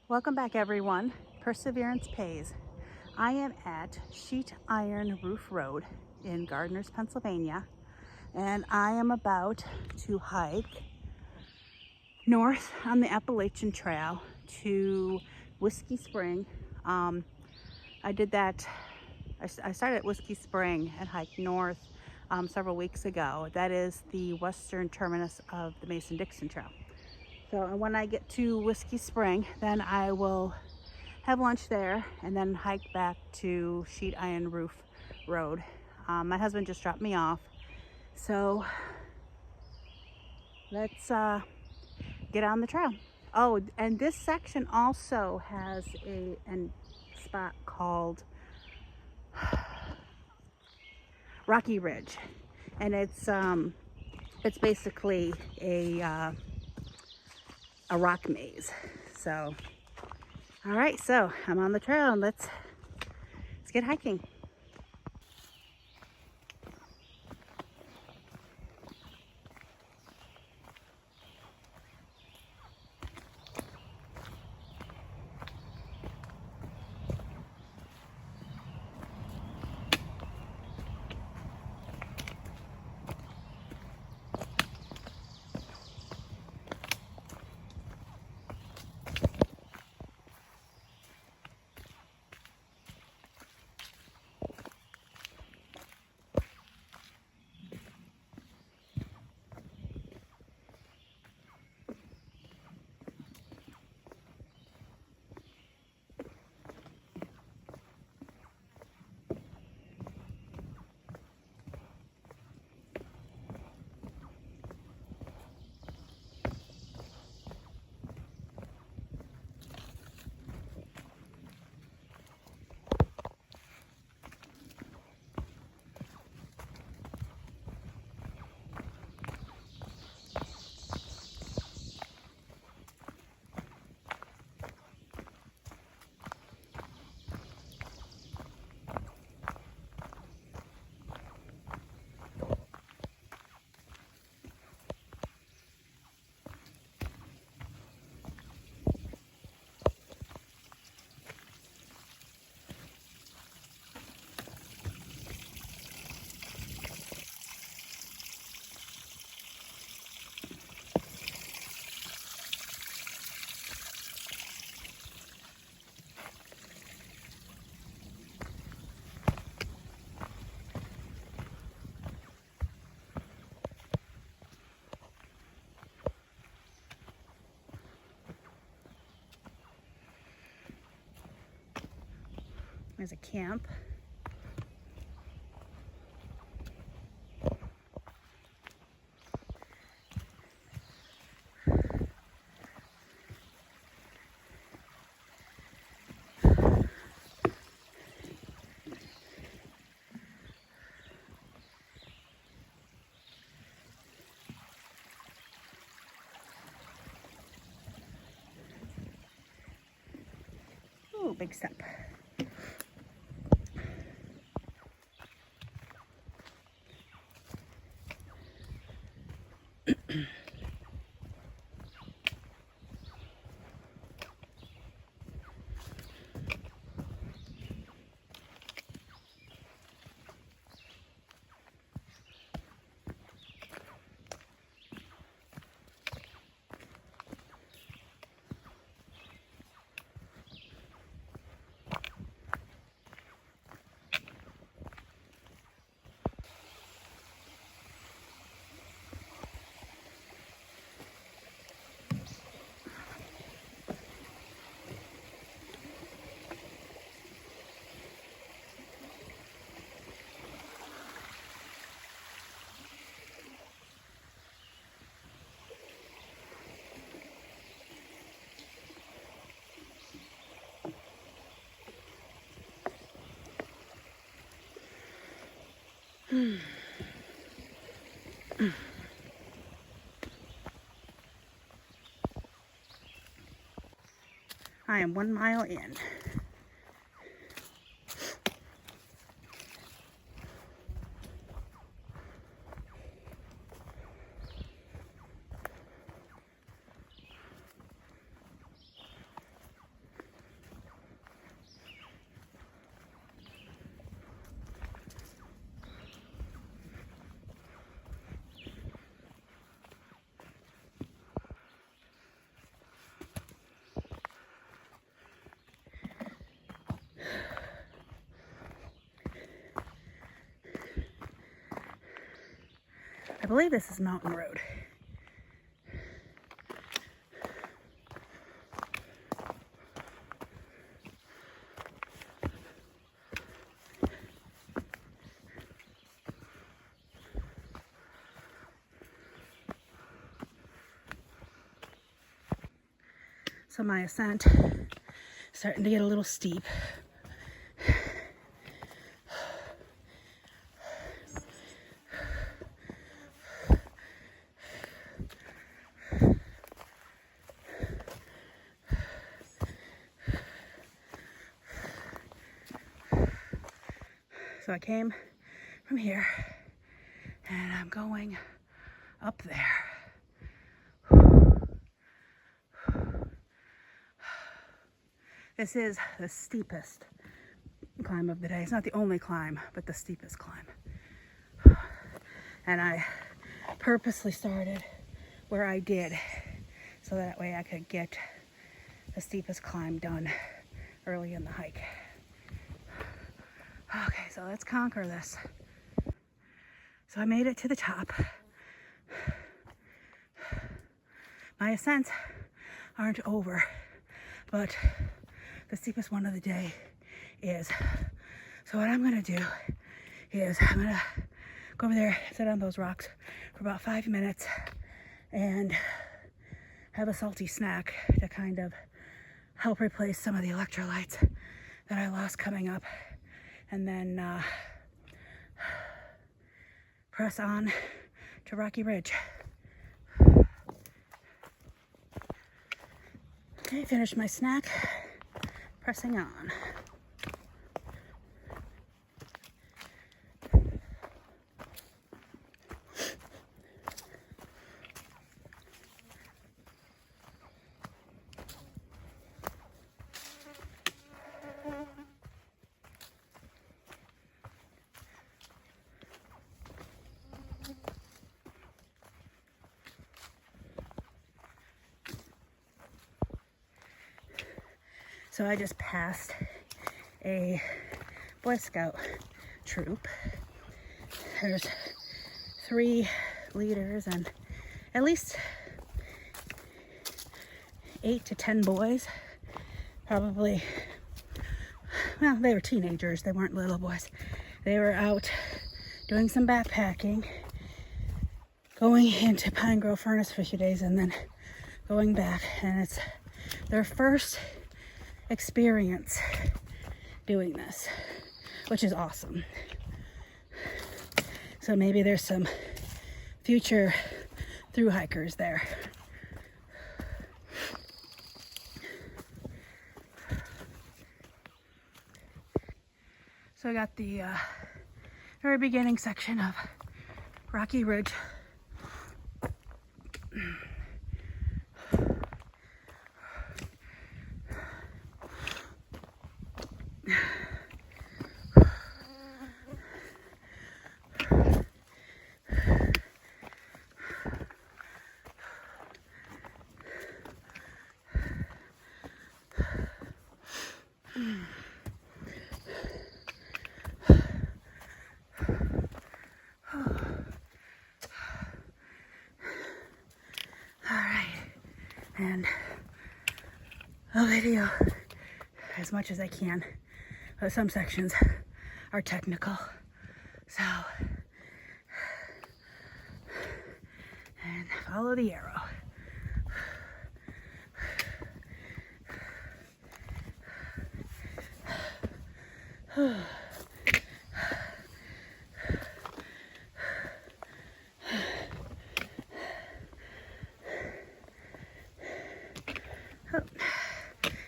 Welcome back, everyone. Perseverance pays. I am at Sheet Iron Roof Road in Gardners, Pennsylvania, and I am about to hike north on the Appalachian Trail to Whiskey Spring. I did that. I started at Whiskey Spring and hiked north several weeks ago. That is the western terminus of the Mason-Dixon Trail. So when I get to Whiskey Spring, then I will have lunch there and then hike back to Sheet Iron Roof Road. My husband just dropped me off, so let's get on the trail. Oh, and this section also has a spot called Rocky Ridge, and it's basically a rock maze. So all right, so I'm on the trail and let's get hiking. There's a camp. Ooh, big step. I am 1 mile in. believe this is Mountain Road. So my ascent is starting to get a little steep. So I came from here and I'm going up there. This is the steepest climb of the day. It's not the only climb, but the steepest climb. And I purposely started where I did so that way I could get the steepest climb done early in the hike. Okay, so let's conquer this. So I made it to the top. My ascents aren't over, but the steepest one of the day is. So what I'm gonna do is I'm gonna go over there, sit on those rocks for about 5 minutes and have a salty snack to kind of help replace some of the electrolytes that I lost coming up, and then press on to Rocky Ridge. Okay, finished my snack. Pressing on. So I just passed a Boy Scout troop. There's 3 leaders and at least 8 to 10 boys. Probably, well, they were teenagers. They weren't little boys. They were out doing some backpacking, going into Pine Grove Furnace for a few days and then going back. And it's their first experience doing this, which is awesome. So maybe there's some future thru hikers there. So I got the very beginning section of Rocky Ridge. And I'll video as much as I can, but some sections are technical, so, and follow the arrow.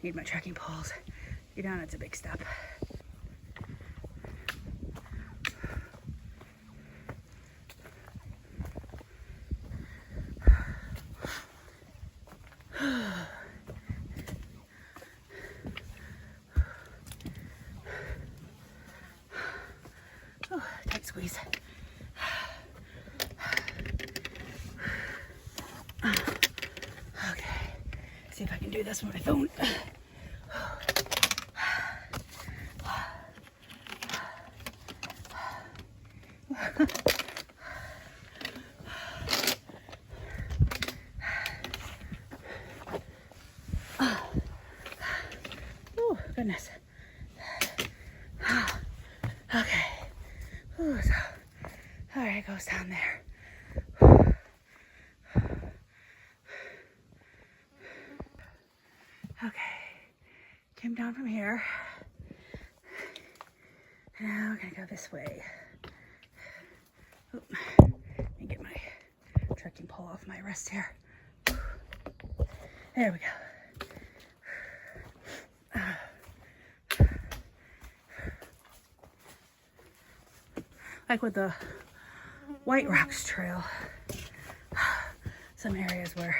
Need my trekking poles. Get down, it's a big step. Oh, tight squeeze. Okay, see if I can do this with my phone. Oh, goodness. Okay. Ooh, so, all right, it goes down there. Okay, came down from here. Now we're gonna go this way. Oop. Let me get my trekking pole off my wrist here. There we go. Like with the White Rocks Trail, some areas where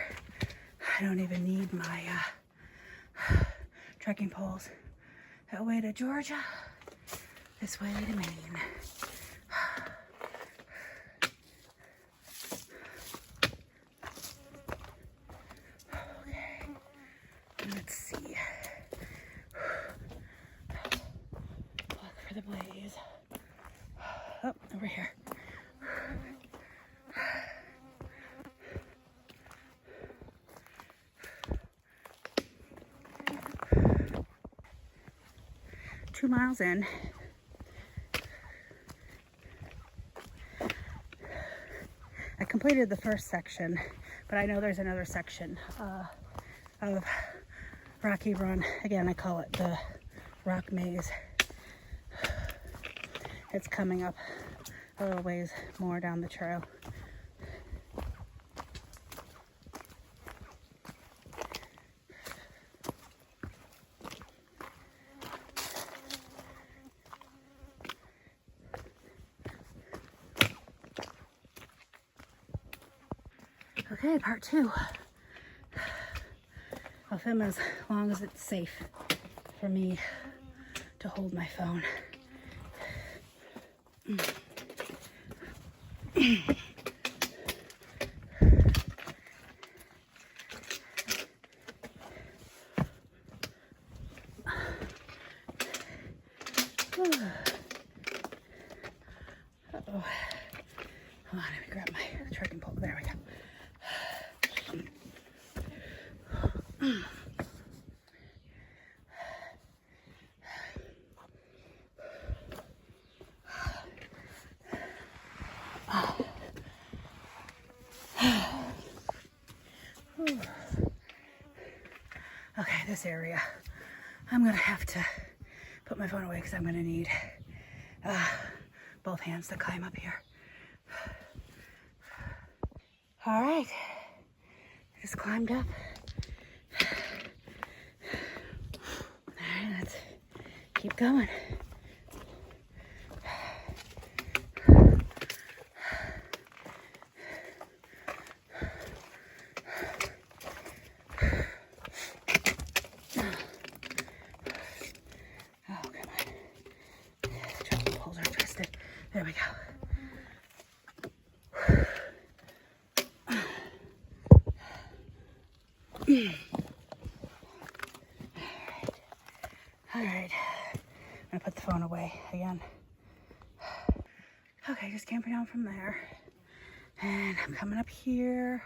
I don't even need my trekking poles. That way to Georgia, this way to Maine. Okay, let's see. Look for the blaze. Oh, over here. 2 miles in. I completed the first section, but I know there's another section of Rocky Run. Again, I call it the Rock Maze. It's coming up a little ways more down the trail. Okay, part 2. I'll film as long as it's safe for me to hold my phone. Uh-oh. Hold on, let me grab my trekking pole. There we go. Okay, this area, I'm gonna have to put my phone away because I'm gonna need both hands to climb up here. All right, just climbed up. All right, let's keep going. There we go. All right. I'm gonna put the phone away again. Okay, just camping down from there. And I'm coming up here,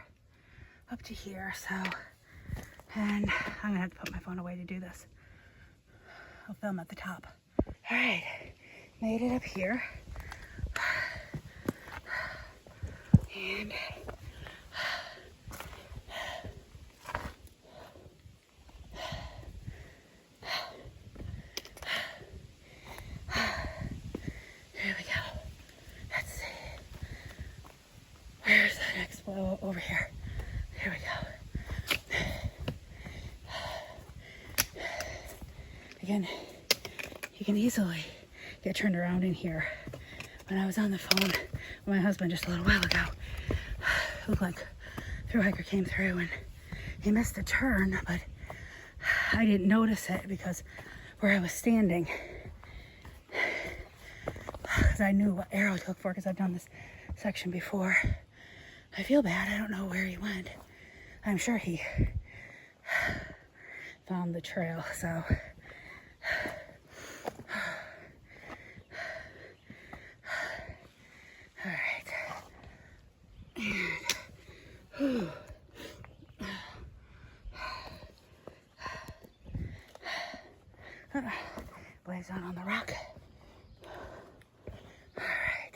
up to here, so, and I'm gonna have to put my phone away to do this. I'll film at the top. All right, made it up here. And here we go. Let's see. Where's the next blow? Over here. Here we go. Again, you can easily get turned around in here. When I was on the phone with my husband just a little while ago, it looked like a thru hiker came through and he missed a turn, but I didn't notice it because where I was standing, because I knew what arrow to look for because I've done this section before. I feel bad. I don't know where he went. I'm sure he found the trail, so. All right. Blaze down on the rock. All right.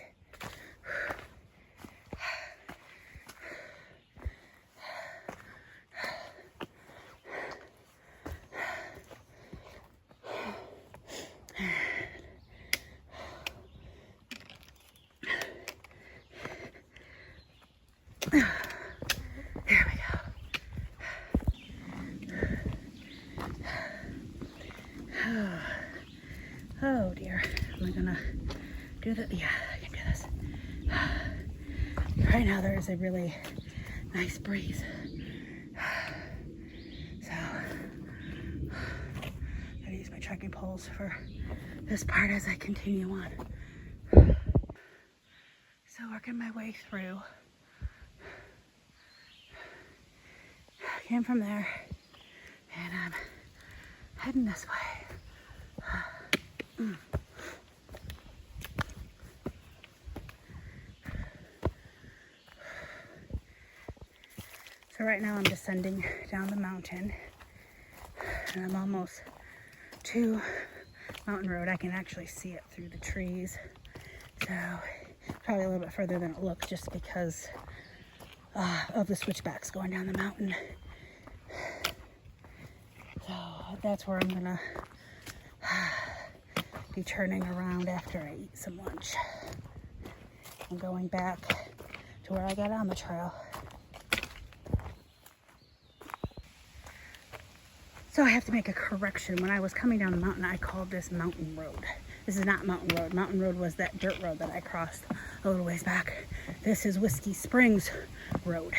There we go. Oh dear. Am I gonna do that? Yeah, I can do this. Right now there is a really nice breeze. So I'm gonna use my trekking poles for this part as I continue on. So working my way through. Came from there and I'm heading this way. So right now I'm descending down the mountain and I'm almost to Mountain Road. I can actually see it through the trees. So probably a little bit further than it looks just because of the switchbacks going down the mountain. So that's where I'm gonna be turning around after I eat some lunch. I'm going back to where I got on the trail. So I have to make a correction. When I was coming down the mountain, I called this Mountain Road. This is not Mountain Road. Mountain Road was that dirt road that I crossed a little ways back. This is Whiskey Springs Road.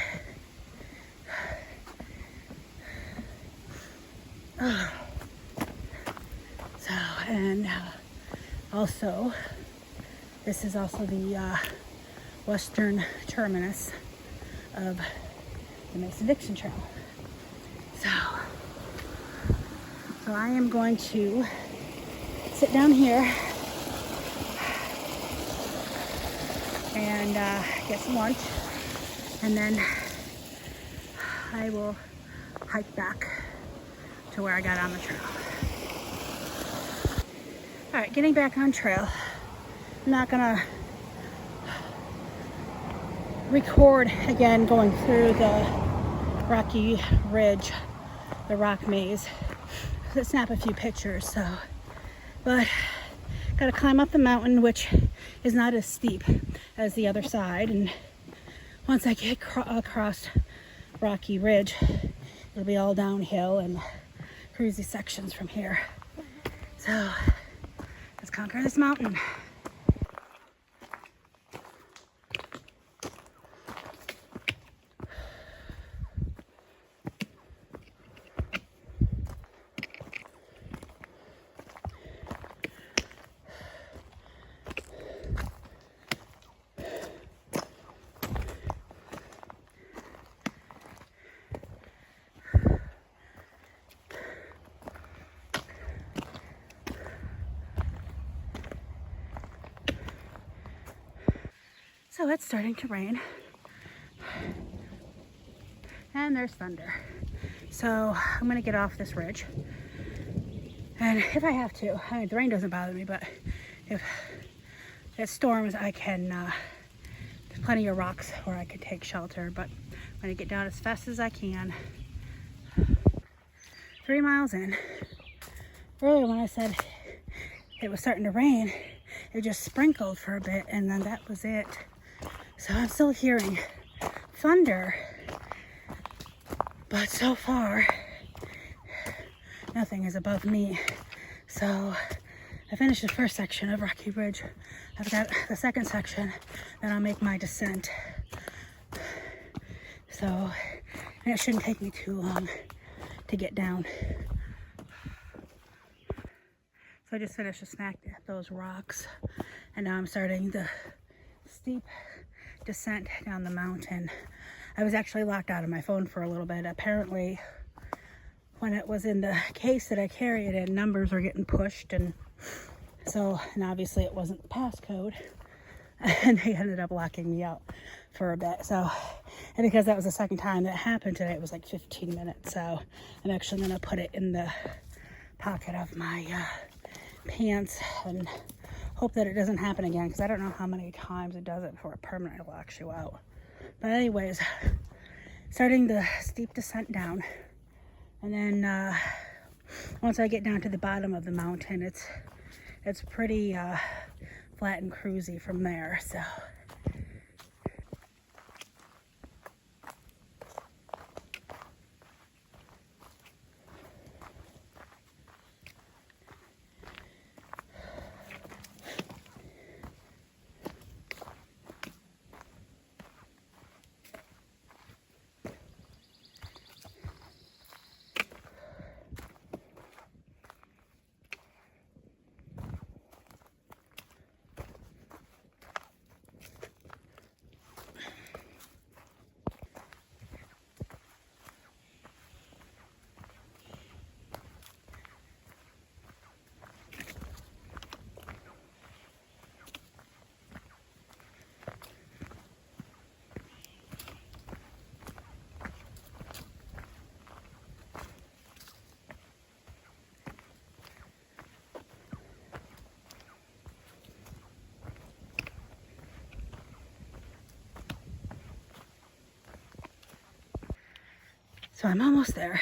So, and also, this is also the western terminus of the Mason-Dixon Trail. So I am going to sit down here and get some lunch, and then I will hike back to where I got on the trail. All right, getting back on trail. I'm not gonna record again going through the rocky ridge, the rock maze. Let's snap a few pictures, so, but gotta climb up the mountain, which is not as steep as the other side, and once I get across Rocky Ridge, it'll be all downhill and cruisy sections from here. So let's conquer this mountain. So it's starting to rain and there's thunder. So I'm gonna get off this ridge, and if I have to, I mean, the rain doesn't bother me, but if it storms, I can, there's plenty of rocks where I could take shelter, but I'm gonna get down as fast as I can. 3 miles in. Earlier when I said it was starting to rain, it just sprinkled for a bit and then that was it. So I'm still hearing thunder, but so far nothing is above me. So I finished the first section of Rocky Ridge. I've got the second section, then I'll make my descent. So, and it shouldn't take me too long to get down. So I just finished a snack at those rocks, and now I'm starting the steep descent down the mountain. I was actually locked out of my phone for a little bit. Apparently, when it was in the case that I carry it in, numbers were getting pushed, and so, and obviously it wasn't the passcode, and they ended up locking me out for a bit. So, and because that was the second time that happened today, it was like 15 minutes. So I'm actually gonna put it in the pocket of my pants and hope that it doesn't happen again, because I don't know how many times it does it before it permanently locks you out. But anyways, starting the steep descent down, and then once I get down to the bottom of the mountain, it's pretty flat and cruisy from there. So I'm almost there.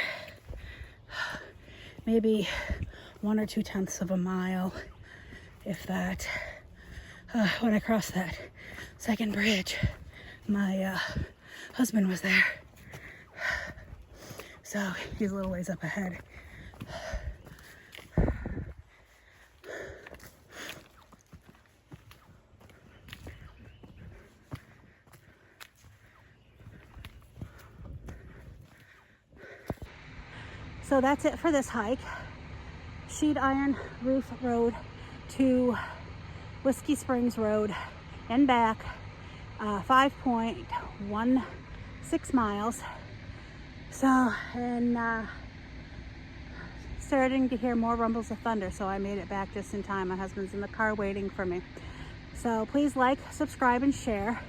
Maybe 1 or 2/10 of a mile, if that. When I crossed that second bridge, my husband was there. So he's a little ways up ahead. So that's it for this hike. Sheet Iron Roof Road to Whiskey Springs Road and back, 5.16 miles. So, and starting to hear more rumbles of thunder, so I made it back just in time. My husband's in the car waiting for me. So please like, subscribe, and share.